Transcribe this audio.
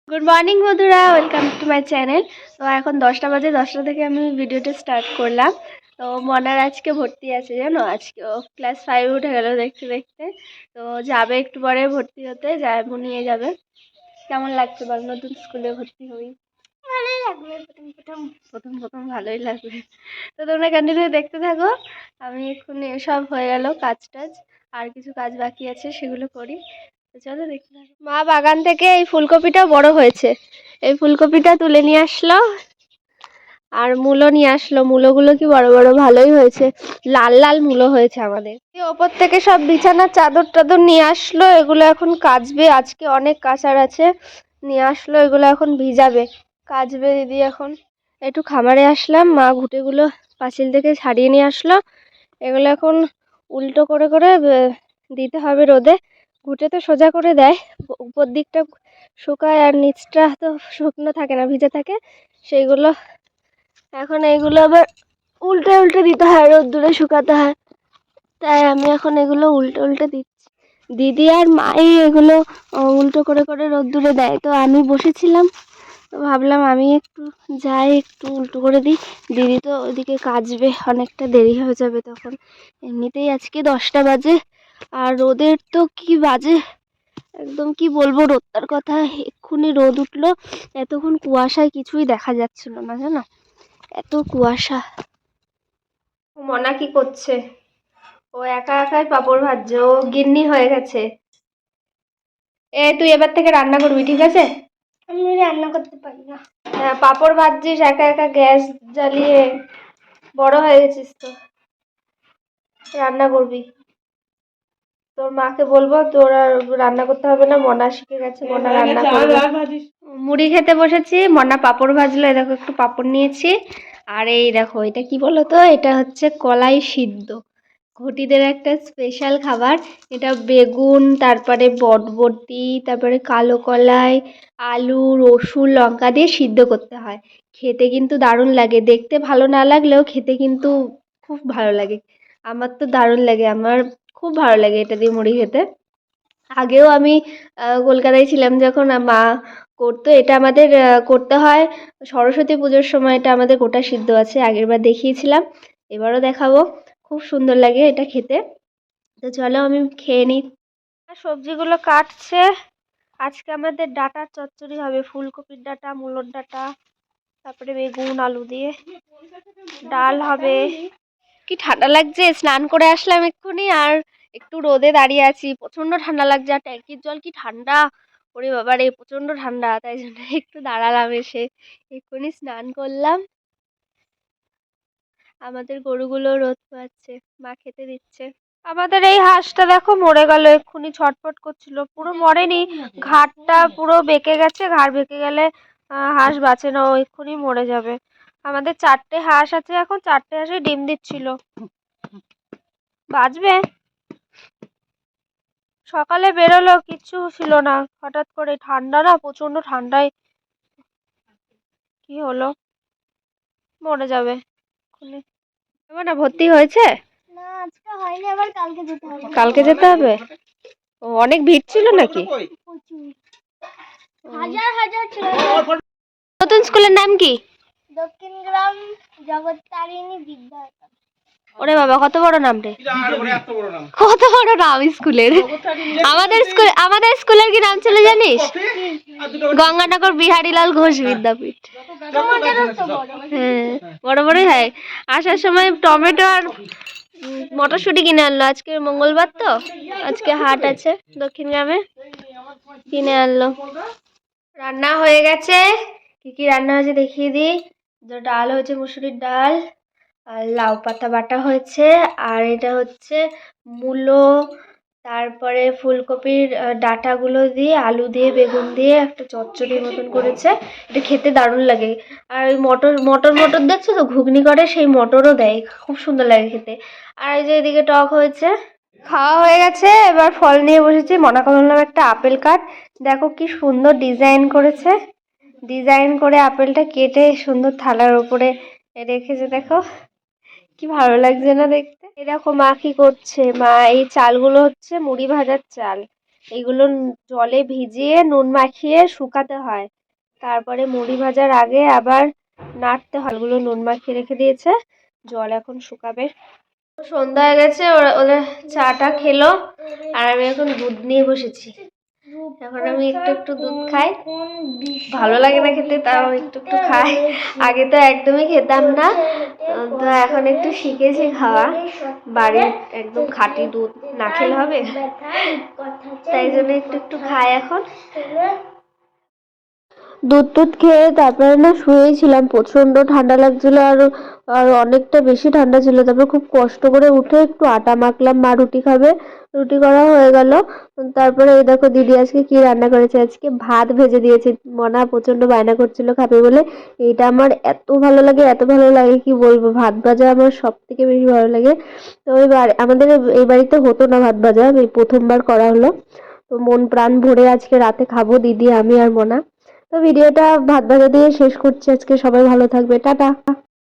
Good morning বন্ধুরা, welcome to my channel. তো এখন 10টা বাজে, 10টা থেকে আমি ভিডিওটা স্টার্ট করলাম। তো মনার আজকে ভর্তি আছে, জানো, আজকে ও ক্লাস 5 উঠে গেল দেখতে দেখতে। তো যাবে একটু পরে ভর্তি হতে, যাবো নিয়ে যাবে। কেমন লাগছে বল, নতুন স্কুলে ভর্তি হই? ভালোই লাগবে, প্রথম প্রথম প্রথম প্রথম ভালোই লাগবে। তো তোমরা কন্টিনিউ দেখতে থাকো। আমি এক্ষুনি সব হয়ে গেল কাজ টাজ, আর কিছু কাজ বাকি আছে সেগুলো করি। তো চলো দেখতে থাকো। মা বাগান থেকে এই ফুলকপিটা বড় হয়েছে, এই ফুলকপিটা তুলে নিয়ে আসলো। আর মূলো নিয়ে আসলো, মূলোগুলো কি বড় বড়, ভালোই হয়েছে, লাল লাল মূলো হয়েছে আমাদের। ওপর থেকে সব বিছানার চাদর টাদর নিয়ে আসলো, এগুলো এখন কাচবে, আজকে অনেক কাচার আছে। নিয়ে আসলো, এগুলো এখন ভিজাবে, কাচবে দিদি। এখন একটু খামারে আসলাম, মা ঘুঁটেগুলো পাঁচিল থেকে ছাড়িয়ে নিয়ে আসলো। এগুলো এখন উল্টো করে করে দিতে হবে রোদে। ঘুঁটে তো সোজা করে দেয়, উপর দিকটা শুকায় আর নিচটা তো শুকনো থাকে না, ভিজে থাকে। সেইগুলো এখন এইগুলো আবার উল্টে উল্টে দিতে হয়, রোদ্দুরে শুকাতে হয়। তাই আমি এখন এগুলো উল্টে উল্টে দিচ্ছি। দিদি আর মাই এগুলো উল্টো করে করে রোদ্দুরে দেয়, তো আমি বসেছিলাম, তো ভাবলাম আমি একটু যাই, একটু উল্টো করে দিই। দিদি তো ওইদিকে কাচবে, অনেকটা দেরি হয়ে যাবে তখন। এমনিতেই আজকে 10টা বাজে, আর রোদের তো কি বাজে, একদম কি বলবো রোদটার কথা। এক্ষুনি রোদ উঠলো, এতক্ষণ কুয়াশায় কিছুই দেখা যাচ্ছিল না, জানো, এত কুয়াশা। মনা কি করছে? ও একা একাই পাঁপড় ভাজছে, ও গিন্নি হয়ে গেছে। তুই এবার থেকে রান্না করবি, ঠিক আছে? আমি রান্না করতে পারি না। হ্যাঁ, পাঁপড় ভাজছিস একা একা, গ্যাস জ্বালিয়ে, বড় হয়ে গেছিস তো, রান্না করবি। তোর মাকে বলবো তোর আর রান্না করতে হবে না, মনা শিখে গেছে, মনা রান্না করবে। মুড়ি খেতে বসেছি, মনা পাঁপড় ভাজলো, এই দেখো একটু পাঁপড় নিয়েছি। আর এই দেখো, এটা কি বলো তো, এটা হচ্ছে কলাই সিদ্ধ, ঘটিদের একটা স্পেশাল খাবার। এটা বেগুন, তারপরে বটবটি, তারপরে কালো কলাই, আলু, রসুন, লঙ্কা দিয়ে সিদ্ধ করতে হয়। খেতে কিন্তু দারুণ লাগে, দেখতে ভালো না লাগলেও খেতে কিন্তু খুব ভালো লাগে। আমার তো দারুণ লাগে, আমার খুব ভালো লাগে এটা দিয়ে মুড়ি খেতে। আগেও আমি কলকাতায় ছিলাম যখন, মা করতো এটা, আমাদের করতে হয় সরস্বতী পুজোর সময়। এটা আমাদের গোটা সিদ্ধ আছে, আগের বার দেখিয়েছিলাম, এবারও দেখাবো। খুব সুন্দর লাগে এটা খেতে। তো চলো আমি খেয়ে নিই। সবজিগুলো কাটছে, আজকে আমাদের ডাঁটার চচ্চড়ি হবে, ফুলকপির ডাঁটা, মূলোর ডাঁটা, তারপরে বেগুন আলু দিয়ে ডাল হবে। কি ঠান্ডা লাগছে, স্নান করে আসলাম এক্ষুনি, আর একটু রোদে দাঁড়িয়ে আছি, প্রচন্ড ঠান্ডা লাগছে, আর ট্যাঙ্কির জল কি ঠান্ডা, ওরে বাবা রে, প্রচন্ড ঠান্ডা। তাই জন্য একটু দাঁড়ালাম, এসে এক্ষুনি স্নান করলাম। আমাদের গরুগুলো রোদ পাচ্ছে, মা খেতে দিচ্ছে। আমাদের এই হাঁসটা দেখো মরে গেল, এক্ষুনি ছটফট করছিল, পুরো মরেনি, ঘাড়টা পুরো বেঁকে গেছে, ঘাড় বেঁকে গেলে হাঁস বাঁচে না, ও এক্ষুনি মরে যাবে। আমাদের 4টে হাঁস আছে, এখন 4টে হাঁসই ডিম দিচ্ছিল, বাঁচবে। সকালে বেরোলো, কিচ্ছু ছিল না, হঠাৎ করে ঠান্ডা, না প্রচন্ড ঠান্ডায় কি হলো, মরে যাবে এক্ষুনি। তোমার না ভর্তি হয়েছে? না, আজকে হয়নি, আবার কালকে যেতে হবে। কালকে যেতে হবে? ও, অনেক ভিড় ছিল নাকি? প্রচুর, হাজার হাজার ছিল। নতুন স্কুলের নাম কি? দক্ষিণ গ্রাম জগত্তারিণী বিদ্যায়তন। ওরে বাবা, কত বড় নাম রে, কত বড় নাম স্কুলের। আমাদের স্কুলের কি নাম ছিল জানিস? গঙ্গানগর বিহারীলাল ঘোষ বিদ্যাপীঠ। হ্যাঁ, বড় বড়ই হয়। আসার সময় টমেটো আর মটরশুঁটি কিনে আনলো, আজকে মঙ্গলবার তো, আজকে হাট আছে দক্ষিণ গ্রামে, কিনে আনলো। রান্না হয়ে গেছে, কি কি রান্না হয়েছে দেখিয়ে দিই। ডাল হয়েছে, মুসুরির ডাল, আর লাউ পাতা বাটা হয়েছে, আর এটা হচ্ছে মূলো, তারপরে ফুলকপির ডাঁটাগুলো দিয়ে, আলু দিয়ে, বেগুন দিয়ে একটা চচ্চড়ির মতন করেছে। এটা খেতে দারুণ লাগে। আর ওই মটর মটর মটর দেখছো তো, ঘুগনি করে, সেই মটরও দেয়, খুব সুন্দর লাগে খেতে। আর এই যে এদিকে টক হয়েছে। খাওয়া হয়ে গেছে, এবার ফল নিয়ে বসেছি। মনাকে বললাম একটা আপেল কাট, দেখো কি সুন্দর ডিজাইন করেছে, ডিজাইন করে আপেলটা কেটে সুন্দর থালার উপরে রেখেছে, দেখো কি ভালো লাগছে না দেখতে। এই দেখো মা কি করছে, মা এই চালগুলো হচ্ছে মুড়ি ভাজার চাল, এইগুলো জলে ভিজিয়ে নুন মাখিয়ে শুকাতে হয়, তারপরে মুড়ি ভাজার আগে আবার নাড়তে হয়। এগুলো নুন মাখিয়ে রেখে দিয়েছে, জল এখন শুকাবে। সন্ধ্যা হয়ে গেছে, ওরা চাটা খেলো আর আমি এখন দুধ নিয়ে বসেছি। এখন আমি একটু একটু দুধ খাই, ভালো লাগে না খেতে, তাও একটু একটু খাই। আগে তো একদমই খেতাম না, তো এখন একটু শিখেছি খাওয়া। বাড়ির একদম খাঁটি দুধ না খেলে হবে, তাই জন্য একটু একটু খাই এখন। দুধ টুধ খেয়ে তারপরে না শুয়েছিলাম, প্রচন্ড ঠান্ডা লাগছিল আর আর অনেকটা বেশি ঠান্ডা ছিল। তারপর খুব কষ্ট করে উঠে একটু আটা মাখলাম, মা রুটি খাবে, রুটি করা হয়ে গেল। তারপরে এই দেখো দিদি আজকে কি রান্না করেছে, আজকে ভাত ভেজে দিয়েছে। মনা প্রচন্ড বায়না করছিল খাবে বলে। এইটা আমার এত ভালো লাগে, এত ভালো লাগে কি বলবো, ভাত ভাজা আমার সব থেকে বেশি ভালো লাগে। তো এবার আমাদের এই বাড়িতে হতো না ভাত ভাজা, এই প্রথমবার করা হলো। তো মন প্রাণ ভরে আজকে রাতে খাবো দিদি, আমি আর মনা। তো ভিডিওটা ভাত ভাজা দিয়ে শেষ করছি আজকে। সবাই ভালো থাকবে, টাটা।